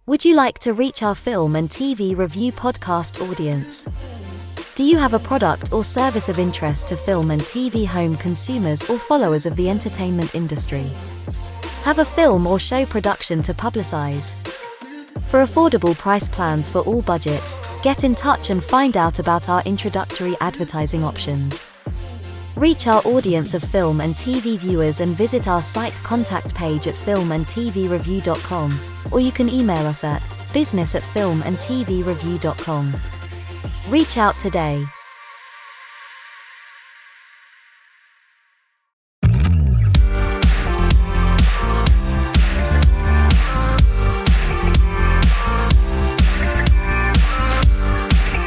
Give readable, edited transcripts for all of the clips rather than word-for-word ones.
Would you like to reach our film and TV review podcast audience? Do you have a product or service of interest to film and TV home consumers or followers of the entertainment industry? Have a film or show production to publicize? For affordable price plans for all budgets, get in touch and find out about our introductory advertising options. Reach our audience of film and TV viewers and visit our site contact page at filmandtvreview.com, or you can email us at business@filmandtvreview.com. Reach out today.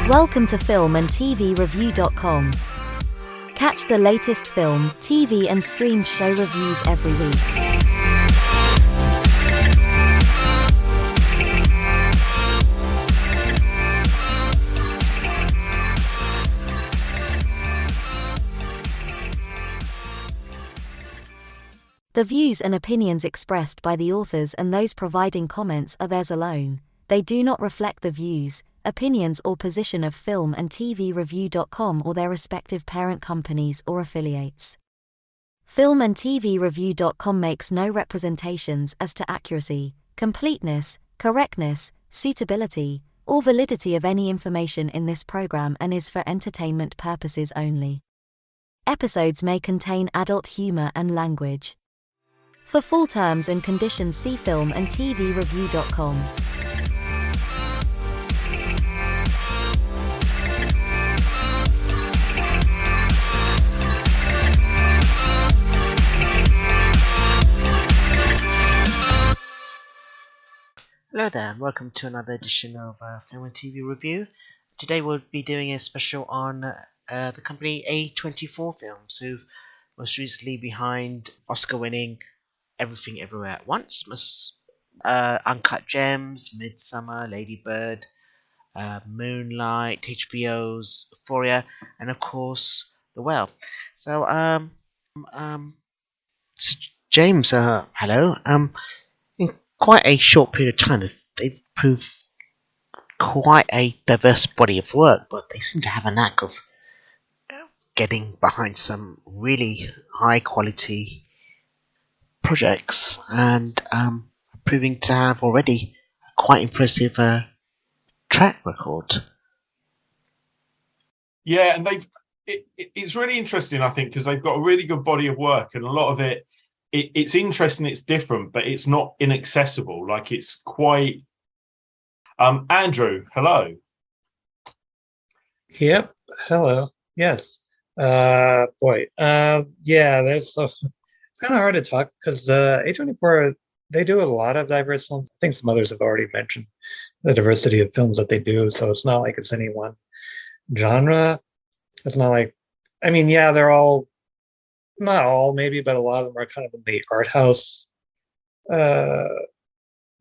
Welcome to filmandtvreview.com. Catch the latest film, TV and streamed show reviews every week. The views and opinions expressed by the authors and those providing comments are theirs alone. They do not reflect the views, opinions or position of filmandtvreview.com or their respective parent companies or affiliates. Filmandtvreview.com makes no representations as to accuracy, completeness, correctness, suitability, or validity of any information in this program and is for entertainment purposes only. Episodes may contain adult humor and language. For full terms and conditions, see filmandtvreview.com. Hello there, and welcome to another edition of Film and TV Review. Today we'll be doing a special on the company A24 Films, who most recently behind Oscar-winning Everything Everywhere at Once, Uncut Gems, Midsommar, Lady Bird, Moonlight, HBO's Euphoria, and of course The Whale. So, James, hello. In quite a short period of time, they've proved quite a diverse body of work, but they seem to have a knack of getting behind some really high quality projects and proving to have already a quite impressive track record. Yeah, and it's really interesting, I think, because they've got a really good body of work, and a lot of it's interesting, it's different, but it's not inaccessible. Like, it's quite... Andrew, hello. Yep, hello. Yes. Yeah, it's kind of hard to talk because A24, they do a lot of diverse films. I think some others have already mentioned the diversity of films that they do, so it's not like it's any one genre. It's not like, I mean, yeah, they're all, not all maybe, but a lot of them are kind of in the art house. And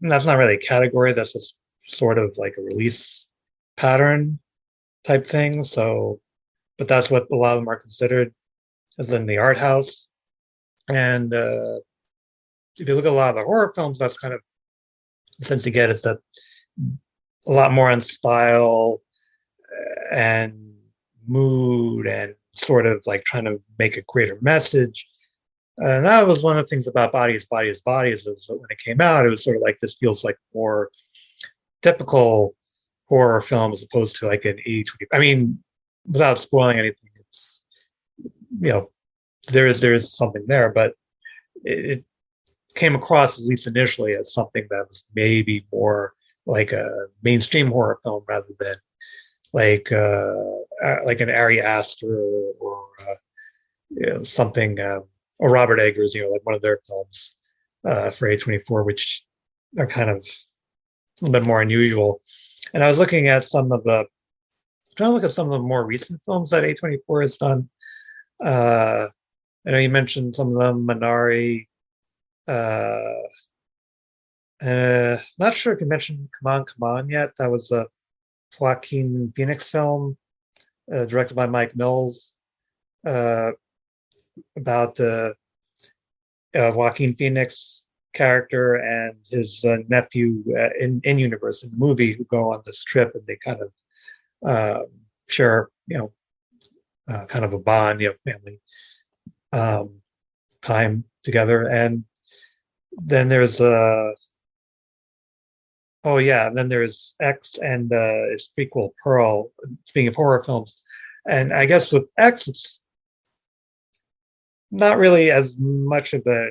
that's not really a category, that's just sort of like a release pattern type thing. So, but that's what a lot of them are considered, as in the art house. And if you look at a lot of the horror films, that's kind of the sense you get, is that a lot more on style and mood and sort of like trying to make a greater message. And that was one of the things about Bodies, is that when it came out, it was sort of like, this feels like more typical horror film as opposed to like an A24. I mean, without spoiling anything, it's, there is something there, but it came across, at least initially, as something that was maybe more like a mainstream horror film rather than like an Ari Aster or something, or Robert Eggers, like one of their films for A24, which are kind of a little bit more unusual. And I was looking at some of the more recent films that A24 has done. I know you mentioned some of them, Minari. Not sure if you mentioned Come On yet. That was a Joaquin Phoenix film directed by Mike Mills, about Joaquin Phoenix character and his nephew in universe in the movie who go on this trip, and they kind of share, kind of a bond, family um, time together. And then there's and then there's X and its prequel Pearl. Speaking of horror films, and I guess with X, it's not really as much of a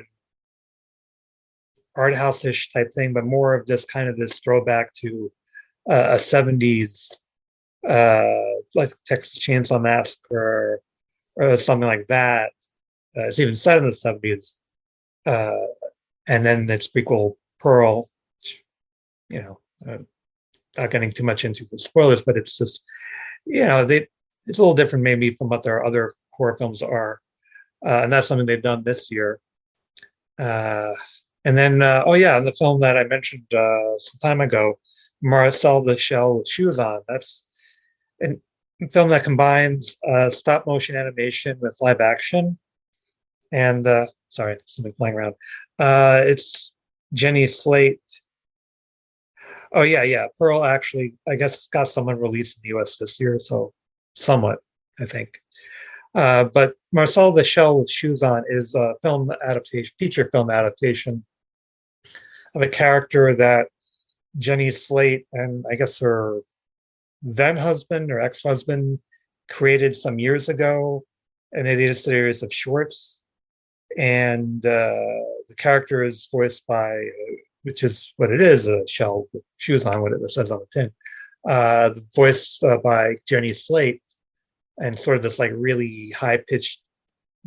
art house-ish type thing, but more of just kind of this throwback to a 70s like Texas Chainsaw Massacre or something like that. It's even set in the 70s. And then its prequel Pearl, which, not getting too much into the spoilers, but it's just, it's a little different maybe from what their other horror films are. And that's something they've done this year. And then, the film that I mentioned some time ago, Marcel the Shell with Shoes On. That's a film that combines stop motion animation with live action. And sorry, something flying around. It's Jenny Slate. Oh yeah. Pearl actually, I guess, got someone released in the U.S. this year, so somewhat, I think. But Marcel the Shell with Shoes On is a feature film adaptation of a character that Jenny Slate and I guess her then husband or ex-husband created some years ago, and they did a series of shorts. And the character is voiced by, which is what it is, a shell with shoes on, what it says on the tin, voiced by Jenny Slate, and sort of this like really high-pitched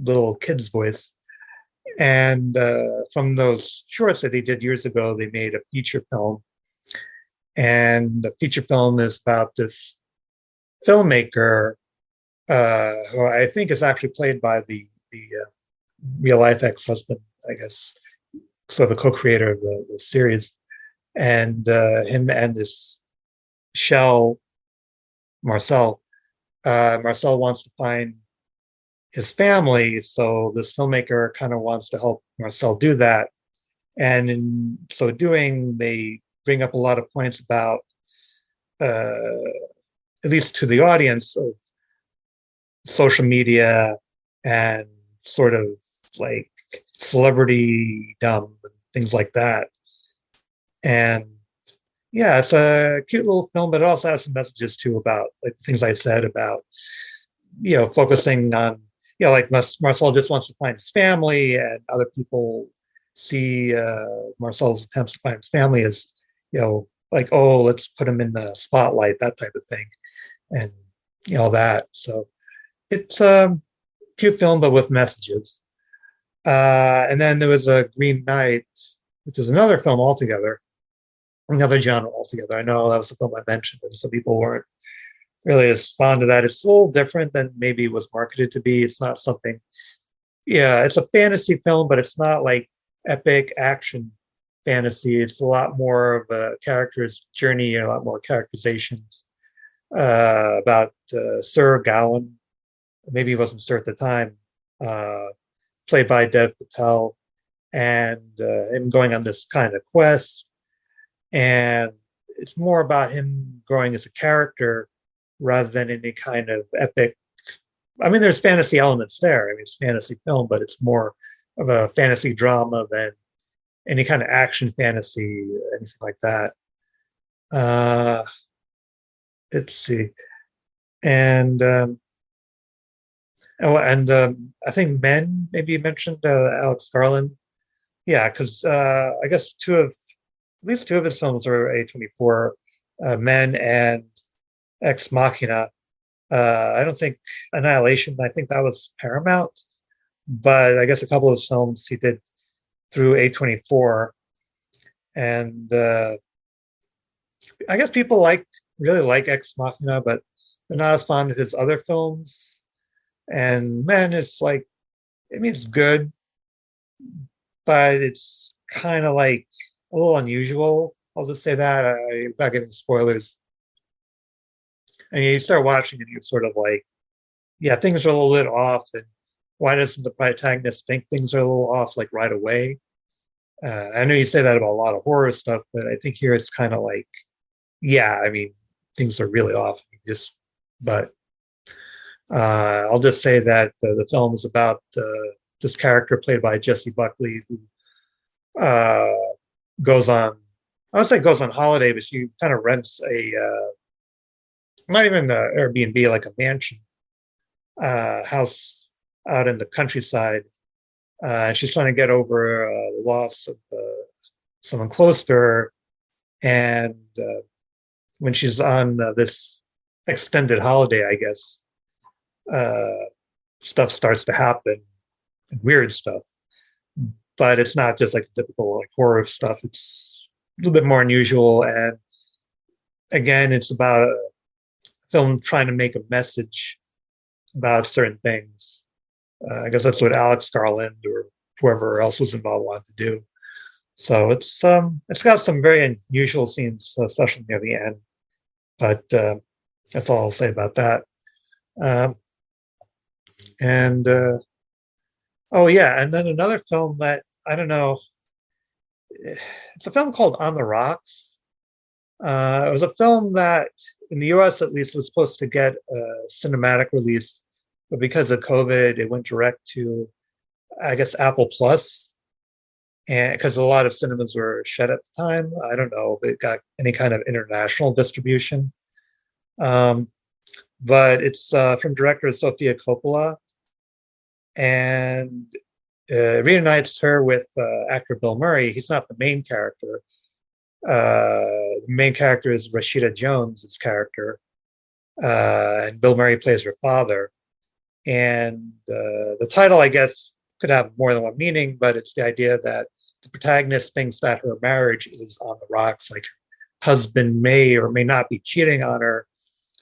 little kid's voice. And from those shorts that they did years ago, they made a feature film. And the feature film is about this filmmaker who I think is actually played by the real life ex-husband, I guess, sort of the co-creator of the series. And him and this shell, Marcel. Marcel wants to find his family, so this filmmaker kind of wants to help Marcel do that. And in so doing, they bring up a lot of points about, at least to the audience, of social media and sort of like celebrity dumb and things like that. And yeah, it's a cute little film, but it also has some messages too about like things I said about, focusing on, like Marcel just wants to find his family, and other people see Marcel's attempts to find his family as, like, oh, let's put him in the spotlight, that type of thing. And, that. So it's a cute film, but with messages. And then there was a Green Knight, which is another film altogether, another genre altogether. I know that was the film I mentioned, and some people weren't really as fond of that. It's a little different than maybe it was marketed to be. It's not something, it's a fantasy film, but it's not like epic action fantasy. It's a lot more of a character's journey, a lot more characterizations about Sir Gawain. Maybe he wasn't Sir at the time, played by Dev Patel, and him going on this kind of quest. And it's more about him growing as a character rather than any kind of epic. I mean, there's fantasy elements there. I mean, it's fantasy film, but it's more of a fantasy drama than any kind of action fantasy, anything like that. Let's see. And I think Men, maybe you mentioned Alex Garland. Yeah, because I guess at least two of his films are A24, Men and Ex Machina. I don't think Annihilation, I think that was Paramount, but I guess a couple of his films he did through A24. And I guess people really like Ex Machina, but they're not as fond of his other films. And Men is like, I mean, it's good, but it's kind of like a little unusual. I'll just say that without giving spoilers. And you start watching and you're sort of like, yeah, things are a little bit off. And why doesn't the protagonist think things are a little off like right away? I know you say that about a lot of horror stuff, but I think here it's kind of like, yeah, I mean, things are really off. Just, but I'll just say that the film is about this character played by Jesse Buckley, who uh, goes on, I would say goes on holiday, but she kind of rents not even an Airbnb, like a mansion house out in the countryside. She's trying to get over the loss of someone close to her. And when she's on this extended holiday, I guess, stuff starts to happen, weird stuff. But it's not just like the typical like horror stuff. It's a little bit more unusual. And again, it's about a film trying to make a message about certain things. I guess that's what Alex Garland or whoever else was involved wanted to do. So it's got some very unusual scenes, especially near the end. But that's all I'll say about that. Oh yeah, and then another film that I don't know. It's a film called On the Rocks. It was a film that, in the U.S. at least, was supposed to get a cinematic release, but because of COVID, it went direct to, I guess, Apple Plus, and because a lot of cinemas were shut at the time. I don't know if it got any kind of international distribution. But it's from director Sofia Coppola, and reunites her with actor Bill Murray. He's not the main character. The main character is Rashida Jones' character, and Bill Murray plays her father. And the title, I guess, could have more than one meaning, but it's the idea that the protagonist thinks that her marriage is on the rocks, like her husband may or may not be cheating on her.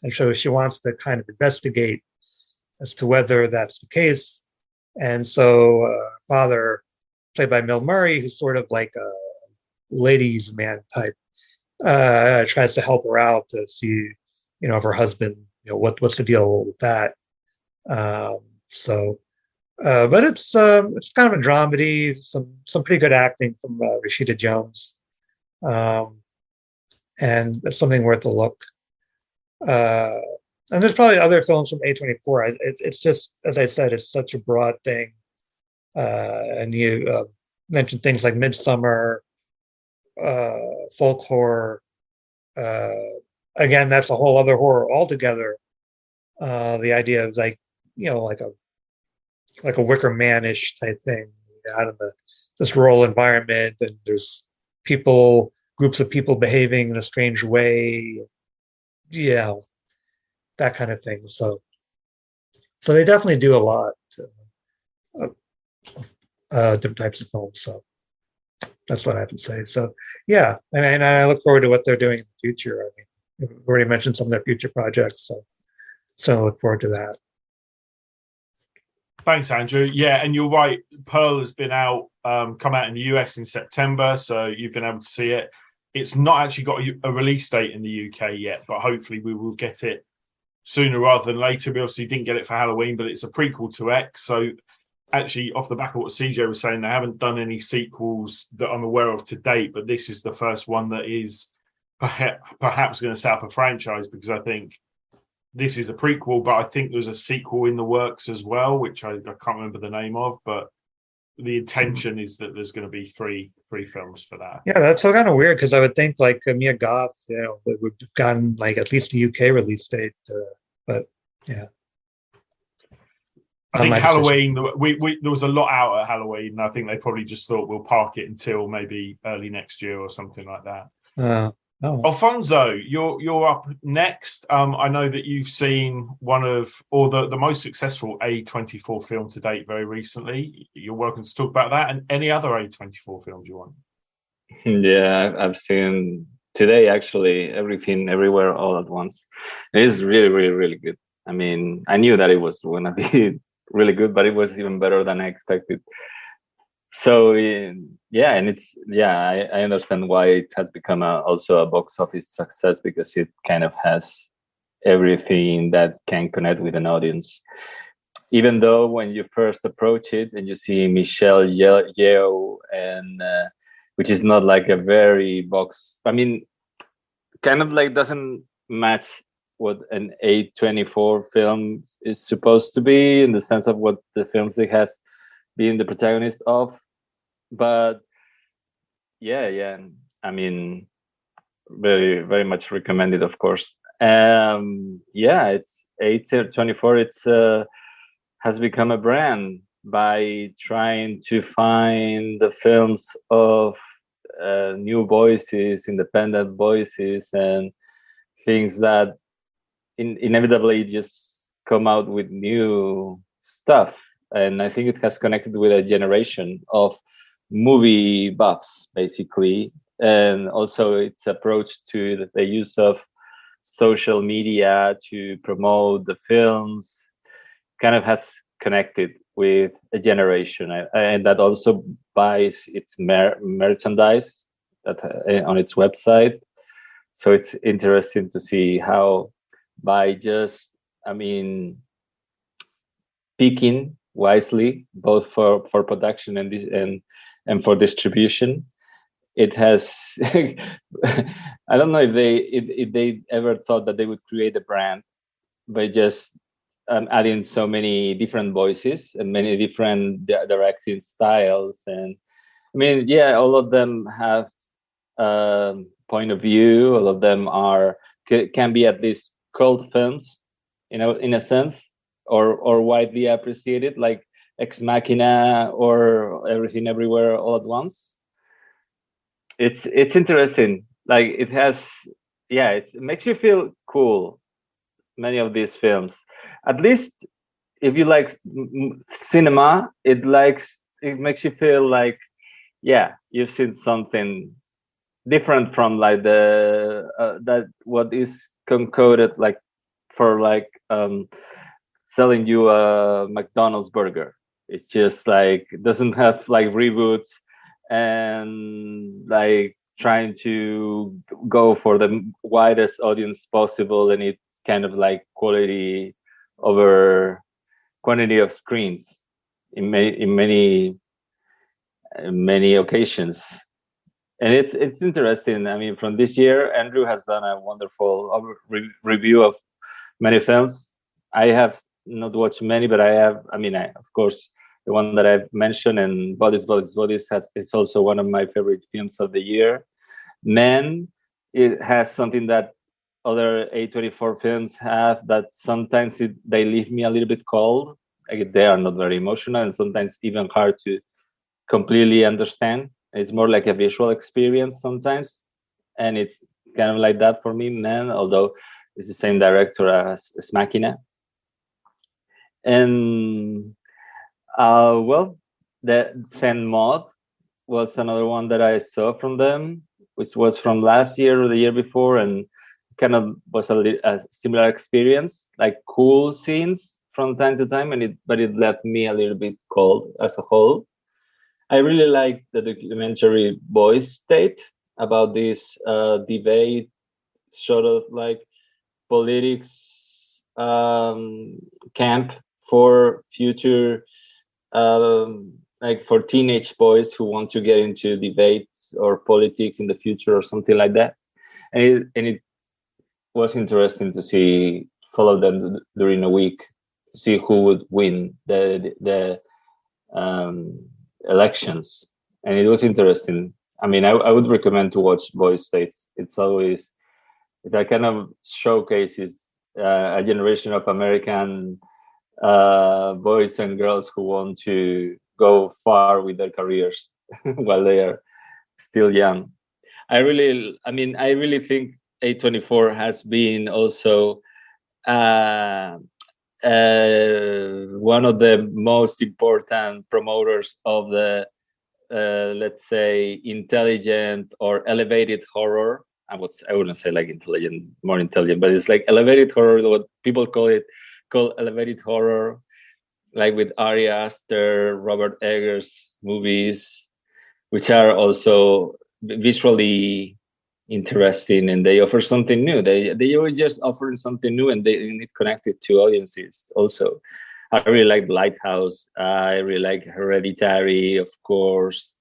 And so she wants to kind of investigate as to whether that's the case. And so father, played by Bill Murray, who's sort of like a ladies' man type, tries to help her out to see, if her husband, what's the deal with that. But it's kind of a dramedy, some pretty good acting from Rashida Jones, and it's something worth a look. And there's probably other films from A24. It's just, as I said, it's such a broad thing. And you mentioned things like Midsommar, folk horror. Again, that's a whole other horror altogether. The idea of like a Wicker Man-ish type thing out of this rural environment, and there's groups of people behaving in a strange way. Yeah, that kind of thing. So they definitely do a lot of different types of films. So that's what I have to say. So yeah, and I look forward to what they're doing in the future. I mean, we've already mentioned some of their future projects, so I look forward to that. Thanks, Andrew. Yeah, and you're right. Pearl has been come out in the US in September, so you've been able to see it. It's not actually got a release date in the UK yet, but hopefully we will get it sooner rather than later. We obviously didn't get it for Halloween, but it's a prequel to X. So actually, off the back of what CJ was saying, they haven't done any sequels that I'm aware of to date, but this is the first one that is perhaps going to set up a franchise, because I think this is a prequel, but I think there's a sequel in the works as well, which I can't remember the name of, but the intention is that there's going to be three films for that. Yeah, that's so kind of weird, because I would think like Mia Goth, would have gotten like at least a UK release date, but yeah. I think Halloween, there was a lot out at Halloween, and I think they probably just thought we'll park it until maybe early next year or something like that. Alfonso, you're up next. I know that you've seen the most successful A24 film to date very recently. You're welcome to talk about that and any other A24 films you want. Yeah, I've seen today actually Everything Everywhere All at Once. It is really, really, really good. I mean, I knew that it was going to be really good, but it was even better than I expected. So yeah, and I understand why it has become also a box office success, because it kind of has everything that can connect with an audience. Even though when you first approach it and you see Michelle Yeoh and which is not like a very box. I mean, kind of like doesn't match what an A24 film is supposed to be in the sense of what the films it has been the protagonist of. But yeah, I mean, very, very much recommended, of course. Yeah, it's A24. It's has become a brand by trying to find the films of new voices, independent voices, and things that inevitably just come out with new stuff. And I think it has connected with a generation of movie buffs, basically, and also its approach to the use of social media to promote the films kind of has connected with a generation, and that also buys its merchandise that on its website. So it's interesting to see how by just, I mean, picking wisely both for production and for distribution, it has I don't know if they ever thought that they would create a brand by just adding so many different voices and many different directing styles. And I mean, yeah, all of them have point of view. All of them can be at least cult films, you know, in a sense, or widely appreciated, like Ex Machina or Everything Everywhere All at Once. It's interesting. Like it has, yeah, it makes you feel cool. Many of these films, at least if you like cinema, it makes you feel like, yeah, you've seen something different from like the that what is concocted like for like selling you a McDonald's burger. It's just like it doesn't have like reboots and like trying to go for the widest audience possible, and it's kind of like quality over quantity of screens in many occasions. And it's interesting. I mean, from this year, Andrew has done a wonderful review of many films. I have not watched many, but I have. I mean, of course, the one that I've mentioned, and Bodies is also one of my favorite films of the year. Men, it has something that other A24 films have, that sometimes they leave me a little bit cold. Like they are not very emotional, and sometimes even hard to completely understand. It's more like a visual experience sometimes, and it's kind of like that for me, Man. Although it's the same director as Machina. And well, the Zen Mod was another one that I saw from them, which was from last year or the year before, and kind of was a similar experience, like cool scenes from time to time, but it left me a little bit cold as a whole. I really like the documentary Boys State about this debate, sort of like politics camp for future, like for teenage boys who want to get into debates or politics in the future or something like that. And it was interesting to follow them during a week, to see who would win the elections. And it was interesting. I mean, I would recommend to watch Boys States. That kind of showcases a generation of American boys and girls who want to go far with their careers while they are still young. I really think A24 has been also one of the most important promoters of the let's say intelligent or elevated horror. I wouldn't say like intelligent, more intelligent, but it's like elevated horror, what people call elevated horror, like with Ari Aster, Robert Eggers movies, which are also visually interesting, and they offer something new. They always just offer something new, and it connected to audiences also. I really like Lighthouse. I really like Hereditary, of course.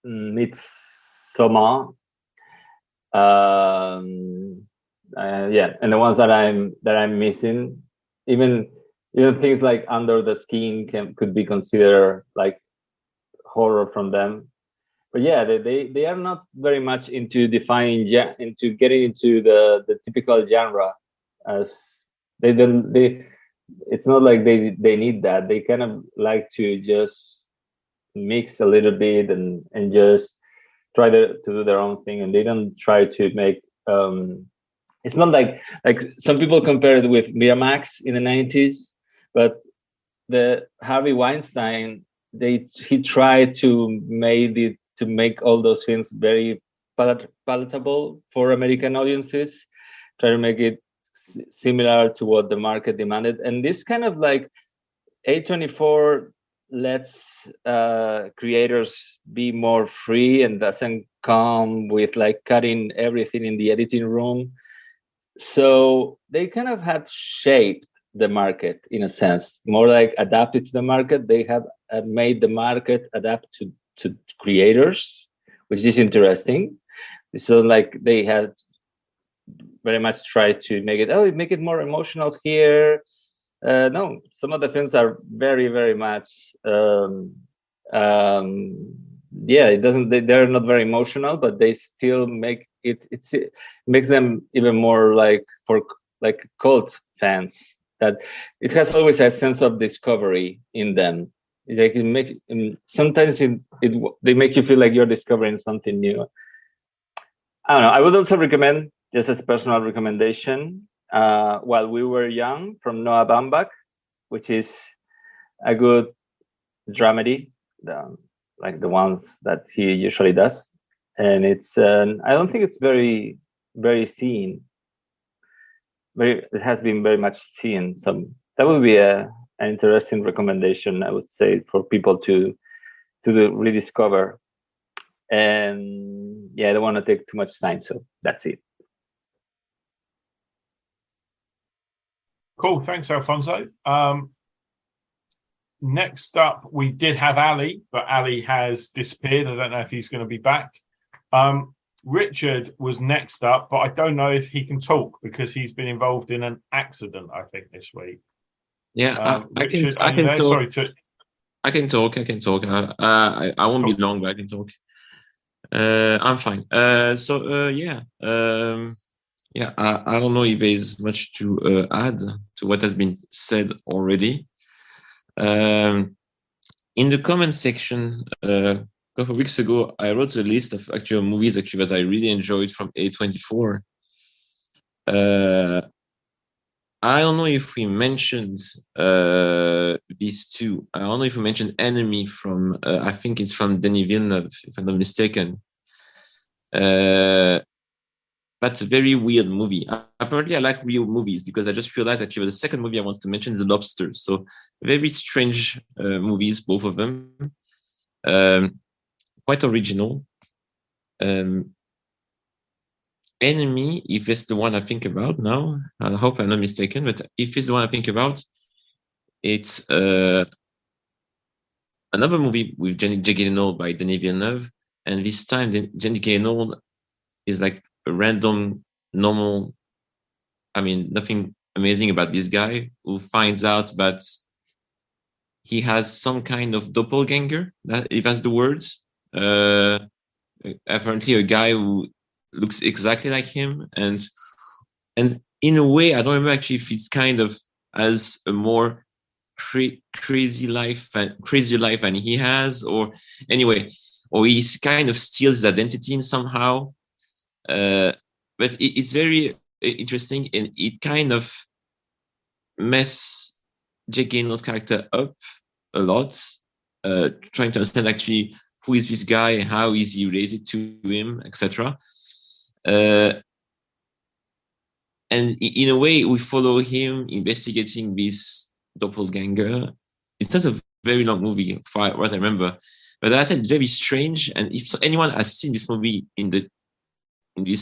Midsommar. Yeah, and the ones that I'm missing, even things like Under the Skin could be considered like horror from them. But yeah, they are not very much into into getting into the typical genre, as they it's not like they need that. They kind of like to just mix a little bit and just try to do their own thing, and they don't try to make it's not like some people compare it with Miramax in the 90s, but the Harvey Weinstein, he tried to make all those films very palatable for American audiences, try to make it similar to what the market demanded. And this kind of like A24 lets creators be more free and doesn't come with like cutting everything in the editing room. So they kind of had shaped the market in a sense, more like adapted to the market. They have made the market adapt to creators, which is interesting. So like they had very much tried to make it more emotional here. No, some of the films are very, very much it doesn't. They're not very emotional, but they still make it. It makes them even more like for like cult fans. That it has always a sense of discovery in them. They can make sometimes they make you feel like you're discovering something new. I don't know. I would also recommend, just as a personal recommendation, While We Were Young from Noah Baumbach, which is a good dramedy, like the ones that he usually does. And it's I don't think it's very, very seen. It has been very much seen. So that would be an interesting recommendation, I would say, for people to rediscover. And yeah, I don't want to take too much time, so that's it. Cool, thanks, Alfonso. Next up, we did have Ali, but Ali has disappeared. I don't know if he's going to be back. Richard was next up, but I don't know if he can talk because he's been involved in an accident, I think, this week. Yeah, Richard, I can talk. Sorry, I can talk. I won't be long, but I can talk. I'm fine. Yeah. I don't know if there's much to add to what has been said already. In the comment section, a couple of weeks ago, I wrote a list of actual movies that I really enjoyed from A24. I don't know if we mentioned these two. I don't know if we mentioned Enemy from, I think it's from Denis Villeneuve, if I'm not mistaken. That's a very weird movie. Apparently, I like weird movies because I just realized actually the second movie I want to mention is The Lobster. So very strange movies, both of them. Quite original. Enemy, if it's the one I think about now, I hope I'm not mistaken, but if it's the one I think about, it's another movie with Jake Gyllenhaal by Denis Villeneuve. And this time, Jake Gyllenhaal is like a random, normal, nothing amazing about this guy who finds out that he has some kind of doppelganger, if that's the words. Apparently a guy who looks exactly like him. And in a way, I don't remember actually if it's kind of as a more crazy life than he has, or anyway, or he kind of steals his identity in somehow. But it's very interesting, and it kind of mess Jake Gyllenhaal's character up a lot, trying to understand actually who is this guy, how is he related to him, etc. And in a way, we follow him investigating this doppelganger. It's not a very long movie, for what I remember, but as I said, it's very strange. And if anyone has seen this movie in this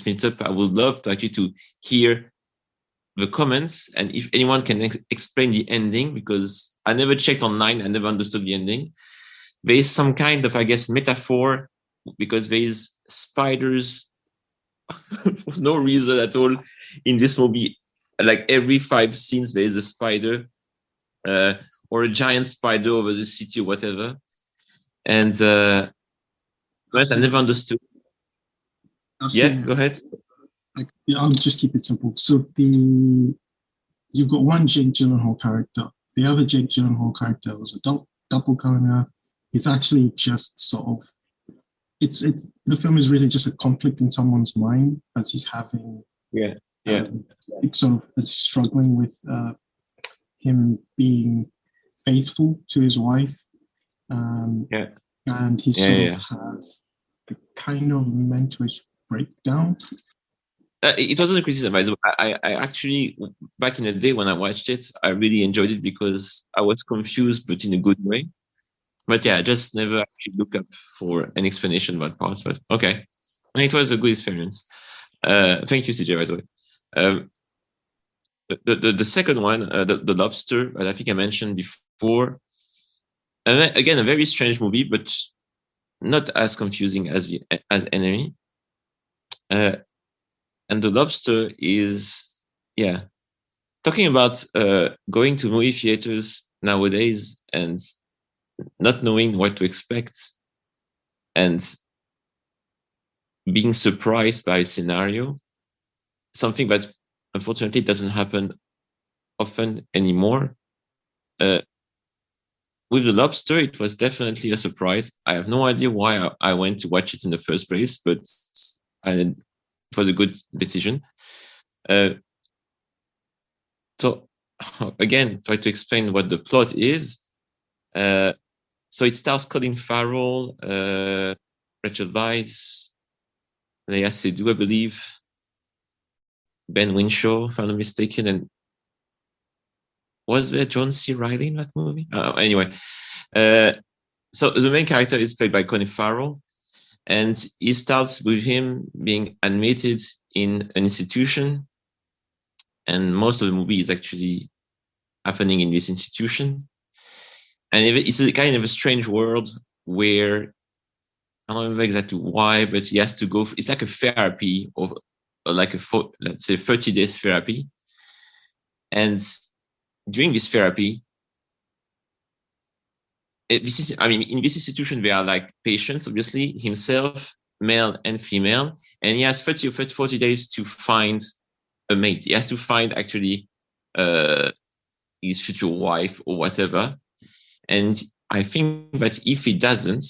meetup, I would love to actually to hear the comments, and if anyone can explain the ending, because I never checked online, I never understood the ending. there's some kind of, I guess, metaphor, because there's spiders for no reason at all in this movie. Like every 5 scenes, there is a spider, or a giant spider over the city or whatever. And but I never understood. Yeah, go ahead. I'll just keep it simple. So you've got one Jake Gyllenhaal character. The other Jake Gyllenhaal character was a doppelganger. It's actually just sort of the film is really just a conflict in someone's mind as he's having sort of struggling with him being faithful to his wife, and he sort of has a kind of mental breakdown. It wasn't a criticism. I actually, back in the day when I watched it, I really enjoyed it because I was confused, but in a good way. But yeah, I just never actually looked up for an explanation about parts. But okay, and it was a good experience. Thank you, CJ, by the way. The second one, the Lobster, that I think I mentioned before. And again, a very strange movie, but not as confusing as Enemy. And the Lobster is, talking about going to movie theaters nowadays and not knowing what to expect and being surprised by a scenario, something that unfortunately doesn't happen often anymore. With the Lobster, it was definitely a surprise. I have no idea why I went to watch it in the first place, but it was a good decision. So again, try to explain what the plot is. So it stars Colin Farrell, Rachel Weisz, Lea Seydoux, I believe, Ben Whishaw, if I'm not mistaken, and was there John C. Reilly in that movie? Anyway, so the main character is played by Colin Farrell, and it starts with him being admitted in an institution, and most of the movie is actually happening in this institution. And it's a kind of a strange world where I don't remember exactly why, but he has to go. It's like a therapy of like let's say 30 days therapy. And during this therapy, in this institution, there are like patients, obviously, himself, male and female, and he has 30 or 40 days to find a mate. He has to find actually his future wife or whatever. And I think that if he doesn't,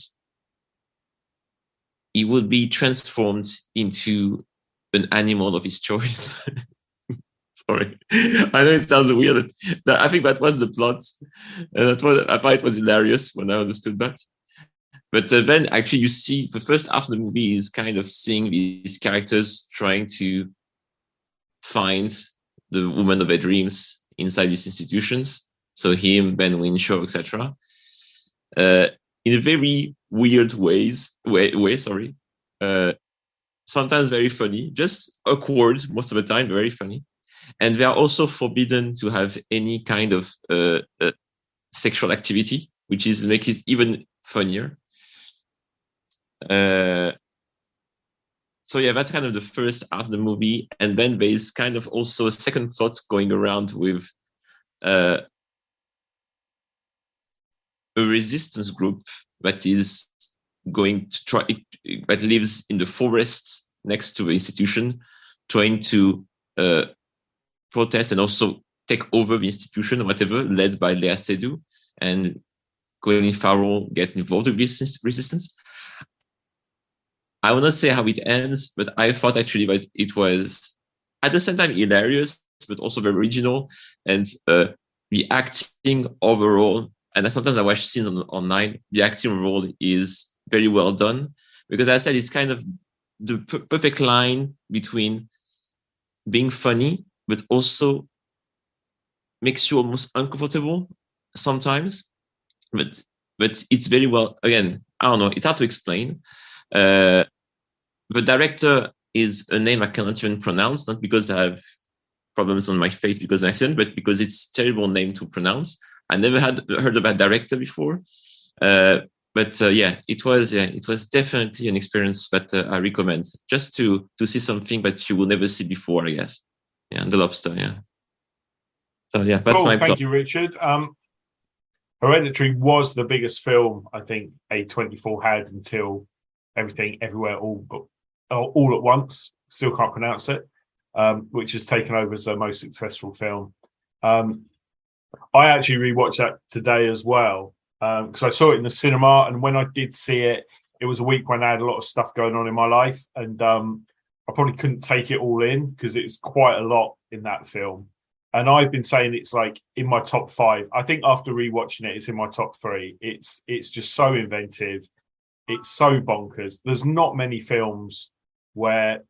he will be transformed into an animal of his choice. Sorry, I know it sounds weird. I think that was the plot. I thought it was hilarious when I understood that. But then actually you see the first half of the movie is kind of seeing these characters trying to find the woman of their dreams inside these institutions. So him, Ben Whishaw, etc. In a very weird way, sorry. Sometimes very funny, just awkward most of the time, very funny. And they are also forbidden to have any kind of sexual activity, which is make it even funnier. So yeah, that's kind of the first half of the movie. And then there's kind of also a second thought going around with a resistance group that is going to try, that lives in the forest next to the institution, trying to protest and also take over the institution or whatever, led by Lea Seydoux, and Colin Farrell get involved with this resistance. I will not say how it ends, but I thought actually that it was at the same time hilarious, but also very original, and the acting overall, and sometimes I watch scenes online, the acting overall is very well done, because as I said, it's kind of the perfect line between being funny, but also makes you almost uncomfortable sometimes. But it's very well, again, I don't know, it's hard to explain. The director is a name I cannot even pronounce, not because I have problems on my face because of accident, but because it's a terrible name to pronounce. I never had heard of that director before. yeah, it was definitely an experience that I recommend, just to see something that you will never see before, I guess. Yeah, The Lobster. Yeah. So yeah, that's my Thank plot. you, Richard. Hereditary was the biggest film I think A24 had until Everything Everywhere all at Once. Still can't pronounce it, which has taken over as their most successful film. I actually rewatched that today as well because I saw it in the cinema, and when I did see it, it was a week when I had a lot of stuff going on in my life, and I probably couldn't take it all in because it's quite a lot in that film. And I've been saying it's like in my top 5. I think after rewatching it, it's in my top 3. It's just so inventive. It's so bonkers. There's not many films where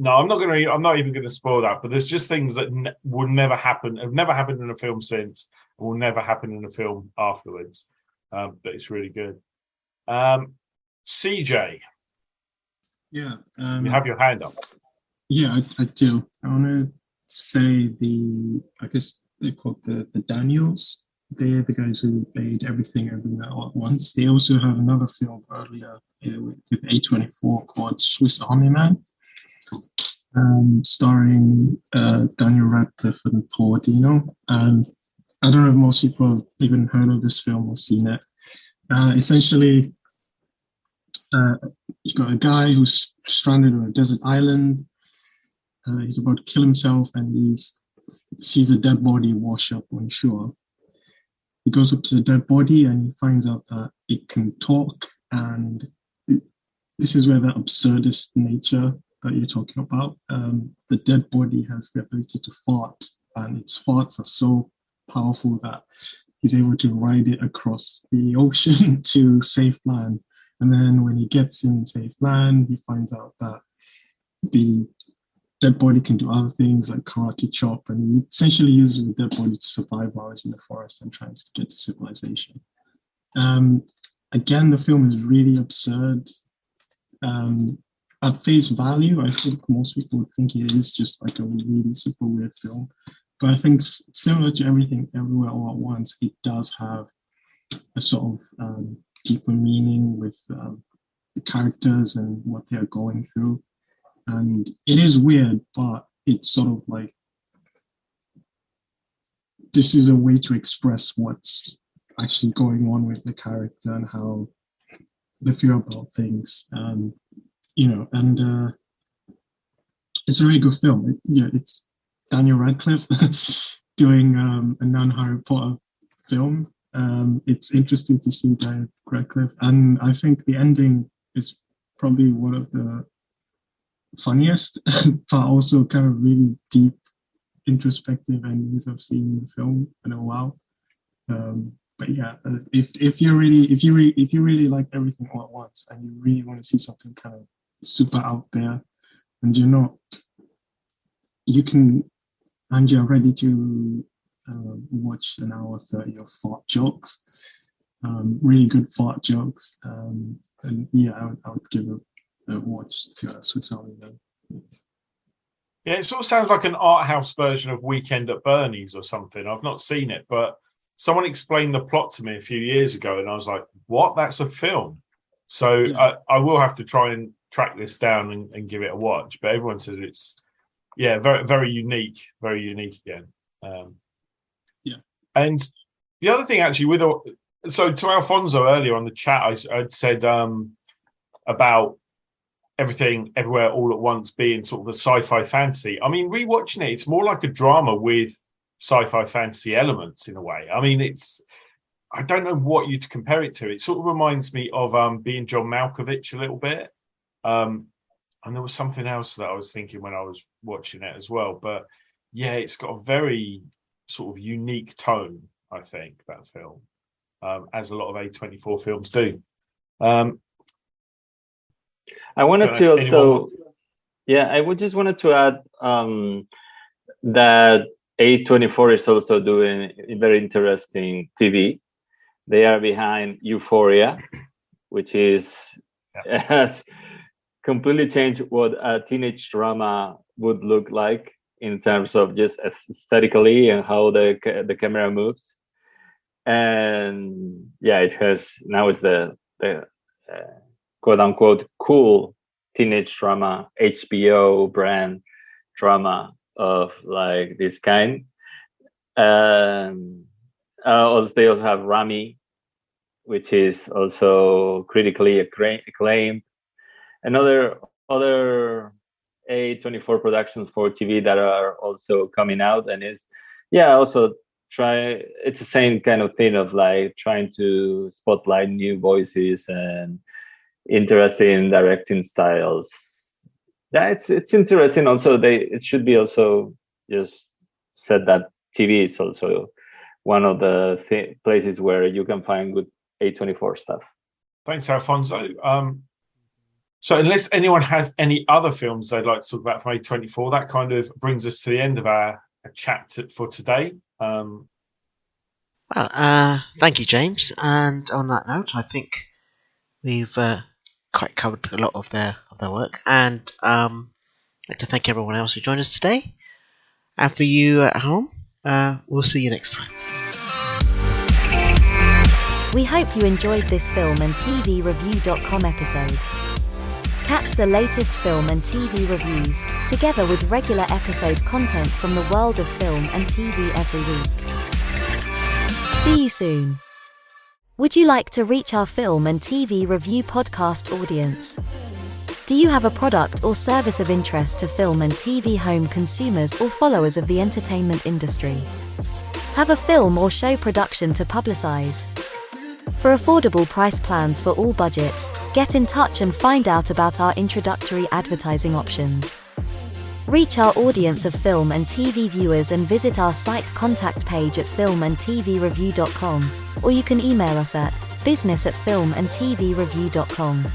I'm not even going to spoil that. But there's just things that will never happen. Have never happened in a film since, and will never happen in a film afterwards. But it's really good. CJ, Yeah. you have your hand up. Yeah, I do. I want to say I guess they're called the Daniels. They're the guys who made Everything Everywhere All at Once. They also have another film earlier with A24 called Swiss Army Man, starring Daniel Radcliffe and Paul Dino. I don't know if most people have even heard of this film or seen it. Essentially, you've got a guy who's stranded on a desert island. He's about to kill himself, and he sees a dead body wash up on shore. He goes up to the dead body and he finds out that it can talk. And this is where the absurdist nature that you're talking about. The dead body has the ability to fart, and its farts are so powerful that he's able to ride it across the ocean to safe land. And then when he gets in safe land, he finds out that the dead body can do other things like karate chop, and he essentially uses the dead body to survive while he's in the forest and tries to get to civilization. Again, the film is really absurd. At face value, I think most people would think it is just like a really super weird film. But I think similar to Everything Everywhere All at Once, it does have a sort of deeper meaning with the characters and what they're going through. And it is weird, but it's sort of like this is a way to express what's actually going on with the character and how they feel about things. And it's a really good film. It's Daniel Radcliffe doing a non-Harry Potter film. It's interesting to see Daniel Radcliffe, and I think the ending is probably one of the funniest, but also kind of really deep, introspective endings I've seen in the film in a while. But yeah, if you really like Everything All at Once and you really want to see something kind of super out there, and you're ready to watch an hour 30 of fart jokes, really good fart jokes, and yeah, I would give a watch to Swiss Army Man. Yeah, it sort of sounds like an art house version of Weekend at Bernie's or something. I've not seen it, but someone explained the plot to me a few years ago, and I was like, "What? That's a film?" So Yeah. I will have to try and track this down and give it a watch. But everyone says it's very very unique again. Yeah. And the other thing actually so to Alfonso earlier on the chat, I'd said about Everything Everywhere All at Once being sort of a sci-fi fantasy. I mean, rewatching it, it's more like a drama with sci-fi fantasy elements in a way. I mean, I don't know what you'd compare it to. It sort of reminds me of Being John Malkovich a little bit. And there was something else that I was thinking when I was watching it as well. But yeah, it's got a very sort of unique tone, I think, that film, as a lot of A24 films do. I wanted to also, I would just wanted to add that A24 is also doing very interesting TV. They are behind Euphoria, which has completely changed what a teenage drama would look like in terms of just aesthetically and how the camera moves. And yeah, it's the quote unquote cool teenage drama, HBO brand drama of like this kind. Also, they also have Rami, which is also critically acclaimed, and other A24 productions for TV that are also coming out. And it's also it's the same kind of thing of like trying to spotlight new voices and interesting directing styles. It's interesting. Also, it should be also just said that TV is also one of the places where you can find good A24 stuff. Thanks, Alfonso. So unless anyone has any other films they'd like to talk about from A24, that kind of brings us to the end of our chat for today. Thank you, James. And on that note, I think we've quite covered a lot of their work. And I'd like to thank everyone else who joined us today. And for you at home, we'll see you next time. We hope you enjoyed this film and TV review.com episode. Catch the latest film and TV reviews, together with regular episode content from the world of film and TV every week. See you soon. Would you like to reach our film and TV review podcast audience? Do you have a product or service of interest to film and TV home consumers or followers of the entertainment industry? Have a film or show production to publicize? For affordable price plans for all budgets, get in touch and find out about our introductory advertising options. Reach our audience of film and TV viewers and visit our site contact page at filmandtvreview.com, or you can email us at business@filmandtvreview.com.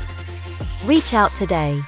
Reach out today.